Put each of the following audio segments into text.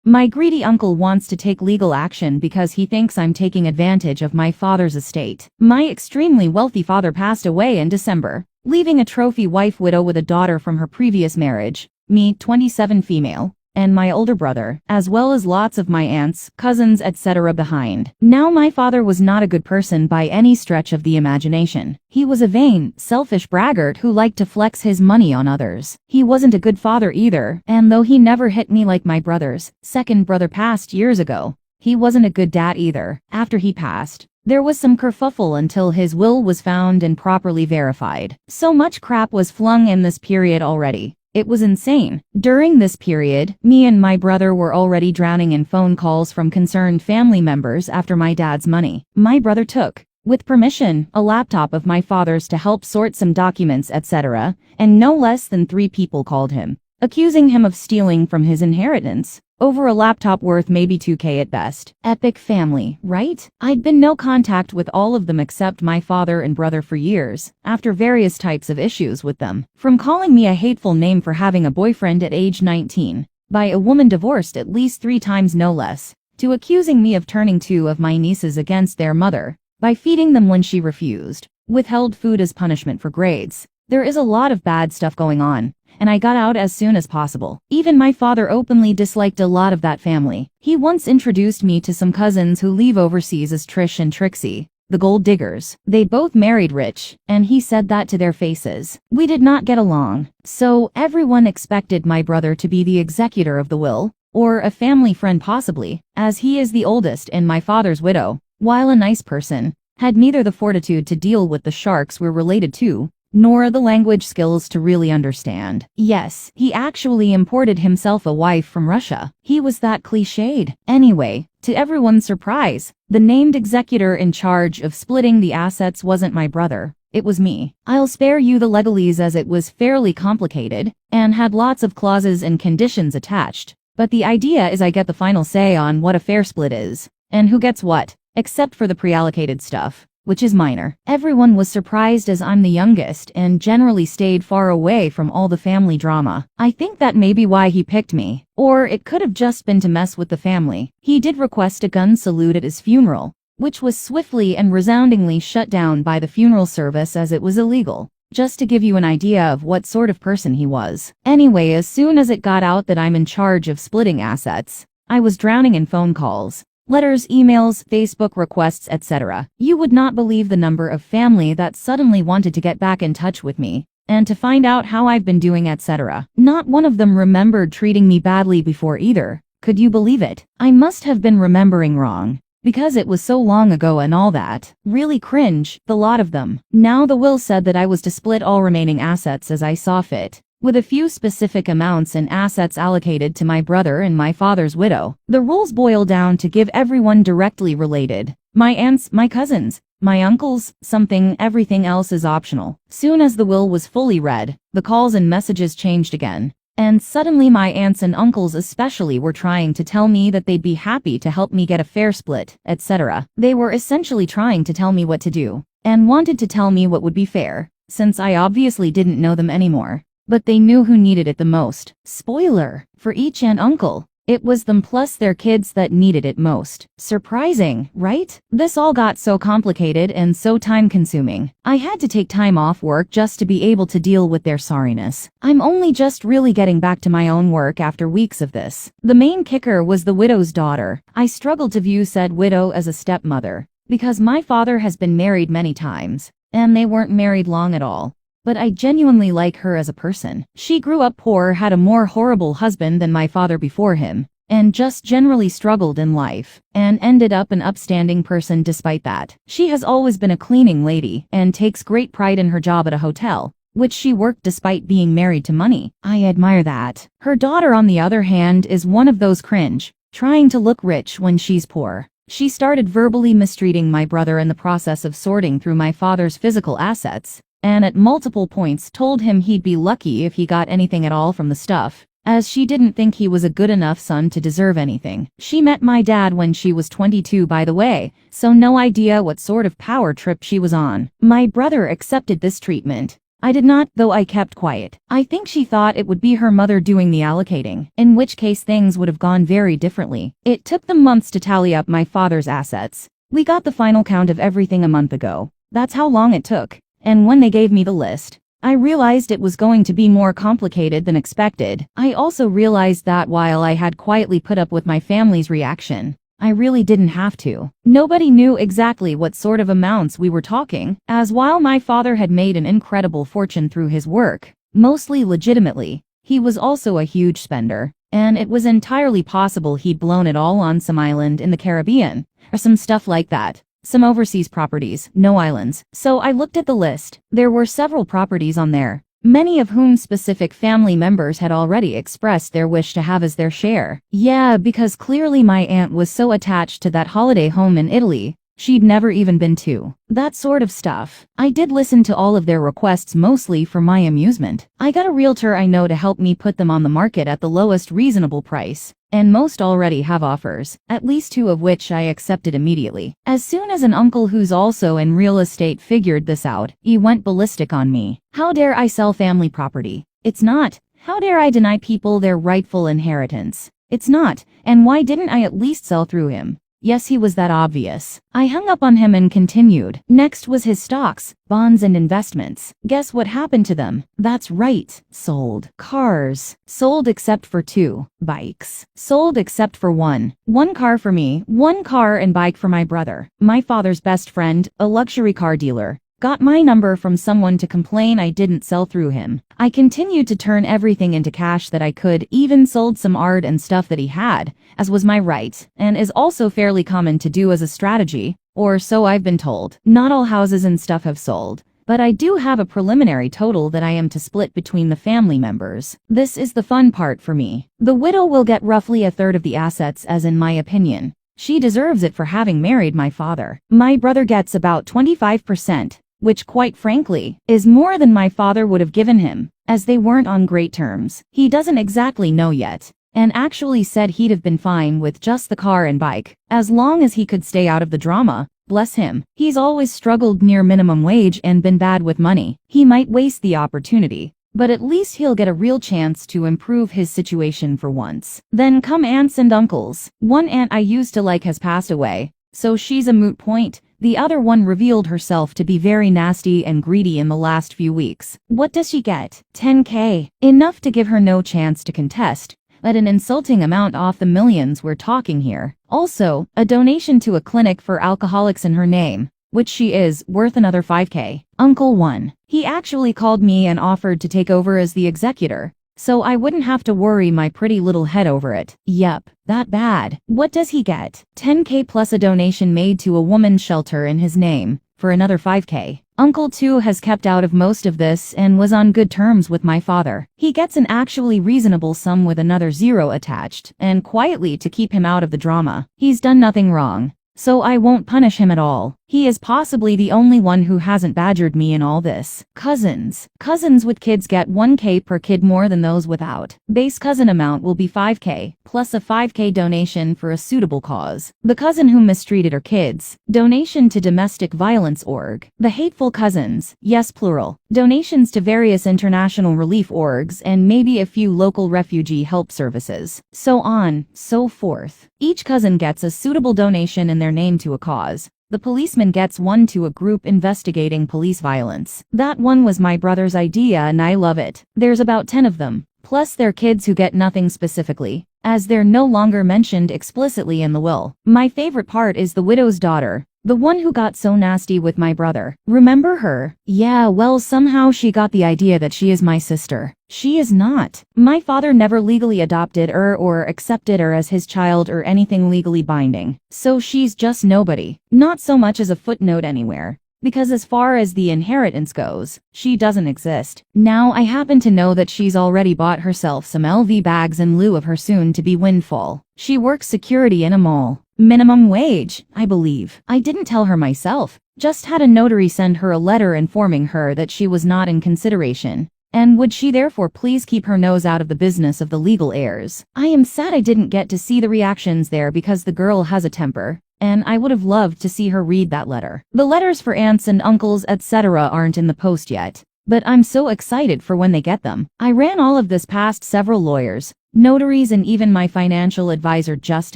My greedy uncle wants to take legal action because he thinks I'm taking advantage of my father's estate. My extremely wealthy father passed away in December, leaving a trophy wife widow with a daughter from her previous marriage, me, 27 female, and my older brother, as well as lots of my aunts, cousins, etc. behind. Now my father was not a good person by any stretch of the imagination. He was a vain, selfish braggart who liked to flex his money on others. He wasn't a good father either, and though he never hit me like my brother's second brother passed years ago, he wasn't a good dad either. After he passed, there was some kerfuffle until his will was found and properly verified. So much crap was flung in this period already. It was insane. During this period, me and my brother were already drowning in phone calls from concerned family members after my dad's money. My brother took, with permission, a laptop of my father's to help sort some documents, etc., and no less than 3 people called him, accusing him of stealing from his inheritance over a laptop worth maybe $2K at best. Epic family, right? I'd been no contact with all of them except my father and brother for years, after various types of issues with them. From calling me a hateful name for having a boyfriend at age 19, by a woman divorced at least 3 times no less, to accusing me of turning 2 of my nieces against their mother, by feeding them when she refused, withheld food as punishment for grades. There is a lot of bad stuff going on, and I got out as soon as possible. Even my father openly disliked a lot of that family. He once introduced me to some cousins who live overseas as Trish and Trixie, the gold diggers. They both married rich, and he said that to their faces. We did not get along, so everyone expected my brother to be the executor of the will, or a family friend possibly, as he is the oldest and my father's widow, while a nice person, had neither the fortitude to deal with the sharks we're related to, nor the language skills to really understand. Yes, he actually imported himself a wife from Russia. He was that cliched. Anyway, to everyone's surprise, the named executor in charge of splitting the assets wasn't my brother. It was me. I'll spare you the legalese as it was fairly complicated, and had lots of clauses and conditions attached. But the idea is I get the final say on what a fair split is, and who gets what, except for the pre-allocated stuff, which is minor. Everyone was surprised as I'm the youngest and generally stayed far away from all the family drama. I think that may be why he picked me. Or it could have just been to mess with the family. He did request a gun salute at his funeral, which was swiftly and resoundingly shut down by the funeral service as it was illegal. Just to give you an idea of what sort of person he was. Anyway, as soon as it got out that I'm in charge of splitting assets, I was drowning in phone calls, letters, emails, Facebook requests, etc. You would not believe the number of family that suddenly wanted to get back in touch with me, and to find out how I've been doing, etc. Not one of them remembered treating me badly before either. Could you believe it? I must have been remembering wrong, because it was so long ago and all that. Really cringe, the lot of them. Now the will said that I was to split all remaining assets as I saw fit, with a few specific amounts and assets allocated to my brother and my father's widow. The rules boil down to give everyone directly related, my aunts, my cousins, my uncles, something, everything else is optional. Soon as the will was fully read, the calls and messages changed again. And suddenly my aunts and uncles especially were trying to tell me that they'd be happy to help me get a fair split, etc. They were essentially trying to tell me what to do, and wanted to tell me what would be fair, since I obviously didn't know them anymore. But they knew who needed it the most. Spoiler, for each aunt uncle, it was them plus their kids that needed it most. Surprising, right? This all got so complicated and so time-consuming. I had to take time off work just to be able to deal with their sorriness. I'm only just really getting back to my own work after weeks of this. The main kicker was the widow's daughter. I struggled to view said widow as a stepmother, because my father has been married many times, and they weren't married long at all. But I genuinely like her as a person. She grew up poor, had a more horrible husband than my father before him, and just generally struggled in life, and ended up an upstanding person despite that. She has always been a cleaning lady, and takes great pride in her job at a hotel, which she worked despite being married to money. I admire that. Her daughter, on the other hand, is one of those cringe, trying to look rich when she's poor. She started verbally mistreating my brother in the process of sorting through my father's physical assets, and at multiple points told him he'd be lucky if he got anything at all from the stuff, as she didn't think he was a good enough son to deserve anything. She met my dad when she was 22, by the way, so no idea what sort of power trip she was on. My brother accepted this treatment, I did not, though I kept quiet. I think she thought it would be her mother doing the allocating, in which case things would have gone very differently. It took them months to tally up my father's assets. We got the final count of everything a month ago. That's how long it took. And when they gave me the list, I realized it was going to be more complicated than expected. I also realized that while I had quietly put up with my family's reaction, I really didn't have to. Nobody knew exactly what sort of amounts we were talking, as while my father had made an incredible fortune through his work, mostly legitimately, he was also a huge spender, and it was entirely possible he'd blown it all on some island in the Caribbean, or some stuff like that. Some overseas properties, no islands. So I looked at the list. There were several properties on there, many of whom specific family members had already expressed their wish to have as their share. Yeah, because clearly my aunt was so attached to that holiday home in Italy, she'd never even been to. That sort of stuff. I did listen to all of their requests mostly for my amusement. I got a realtor I know to help me put them on the market at the lowest reasonable price. And most already have offers, at least 2 of which I accepted immediately. As soon as an uncle who's also in real estate figured this out, he went ballistic on me. How dare I sell family property? It's not. How dare I deny people their rightful inheritance? It's not. And why didn't I at least sell through him? Yes, he was that obvious. I hung up on him and continued. Next was his stocks, bonds and investments. Guess what happened to them? That's right, sold. Cars. Sold except for 2. Bikes. Sold except for 1. 1 car for me, 1 car and bike for my brother. My father's best friend, a luxury car dealer, got my number from someone to complain I didn't sell through him. I continued to turn everything into cash that I could, even sold some art and stuff that he had, as was my right, and is also fairly common to do as a strategy, or so I've been told. Not all houses and stuff have sold, but I do have a preliminary total that I am to split between the family members. This is the fun part for me. The widow will get roughly 1/3 of the assets, as in my opinion. She deserves it for having married my father. My brother gets about 25%. Which quite frankly, is more than my father would have given him, as they weren't on great terms. He doesn't exactly know yet, and actually said he'd have been fine with just the car and bike, as long as he could stay out of the drama. Bless him. He's always struggled near minimum wage and been bad with money. He might waste the opportunity, but at least he'll get a real chance to improve his situation for once. Then come aunts and uncles. One aunt I used to like has passed away, so she's a moot point. The other one revealed herself to be very nasty and greedy in the last few weeks. What does she get? 10K. Enough to give her no chance to contest, but an insulting amount off the millions we're talking here. Also, a donation to a clinic for alcoholics in her name, which she is, worth another 5K. Uncle 1. He actually called me and offered to take over as the executor, so I wouldn't have to worry my pretty little head over it. Yep, that bad. What does he get? 10K plus a donation made to a woman's shelter in his name, for another 5K. Uncle 2 has kept out of most of this and was on good terms with my father. He gets an actually reasonable sum with another 0 attached, and quietly to keep him out of the drama. He's done nothing wrong, so I won't punish him at all. He is possibly the only one who hasn't badgered me in all this. Cousins. Cousins with kids get 1K per kid more than those without. Base cousin amount will be 5K, plus a 5K donation for a suitable cause. The cousin who mistreated her kids. Donation to domestic violence org. The hateful cousins, yes plural. Donations to various international relief orgs and maybe a few local refugee help services. So on, so forth. Each cousin gets a suitable donation in their name to a cause. The policeman gets one to a group investigating police violence. That one was my brother's idea and I love it. There's about 10 of them, plus their kids who get nothing specifically, as they're no longer mentioned explicitly in the will. My favorite part is the widow's daughter, the one who got so nasty with my brother. Remember her? Yeah, well somehow she got the idea that she is my sister. She is not. My father never legally adopted her or accepted her as his child or anything legally binding. So she's just nobody. Not so much as a footnote anywhere. Because as far as the inheritance goes, she doesn't exist. Now I happen to know that she's already bought herself some LV bags in lieu of her soon-to-be windfall. She works security in a mall. Minimum wage, I believe. I didn't tell her myself, just had a notary send her a letter informing her that she was not in consideration, and would she therefore please keep her nose out of the business of the legal heirs. I am sad I didn't get to see the reactions there because the girl has a temper, and I would have loved to see her read that letter. The letters for aunts and uncles etc. aren't in the post yet. but I'm so excited for when they get them. I ran all of this past several lawyers, notaries, and even my financial advisor just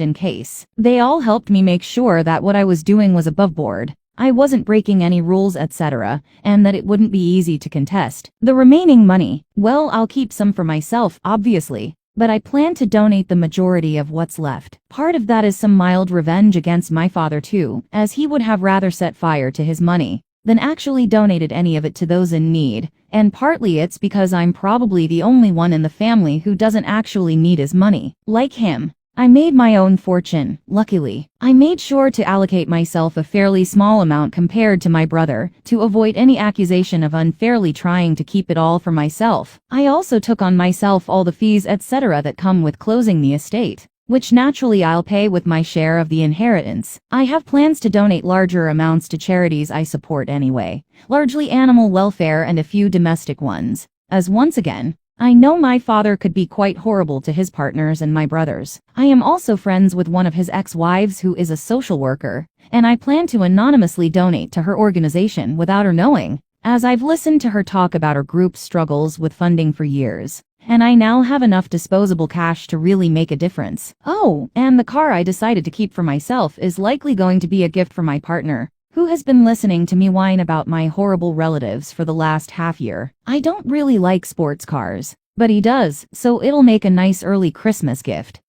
in case. They all helped me make sure that what I was doing was above board. I wasn't breaking any rules, etc., and that it wouldn't be easy to contest. The remaining money, well, I'll keep some for myself, obviously, but I plan to donate the majority of what's left. Part of that is some mild revenge against my father too, as he would have rather set fire to his money than actually donated any of it to those in need, and partly it's because I'm probably the only one in the family who doesn't actually need his money. Like him, I made my own fortune, luckily. I made sure to allocate myself a fairly small amount compared to my brother, to avoid any accusation of unfairly trying to keep it all for myself. I also took on myself all the fees etc. that come with closing the estate, which naturally I'll pay with my share of the inheritance. I have plans to donate larger amounts to charities I support anyway, largely animal welfare and a few domestic ones, as once again, I know my father could be quite horrible to his partners and my brothers. I am also friends with one of his ex-wives who is a social worker, and I plan to anonymously donate to her organization without her knowing, as I've listened to her talk about her group's struggles with funding for years, and I now have enough disposable cash to really make a difference. Oh, and the car I decided to keep for myself is likely going to be a gift for my partner, who has been listening to me whine about my horrible relatives for the last half year. I don't really like sports cars, but he does, so it'll make a nice early Christmas gift.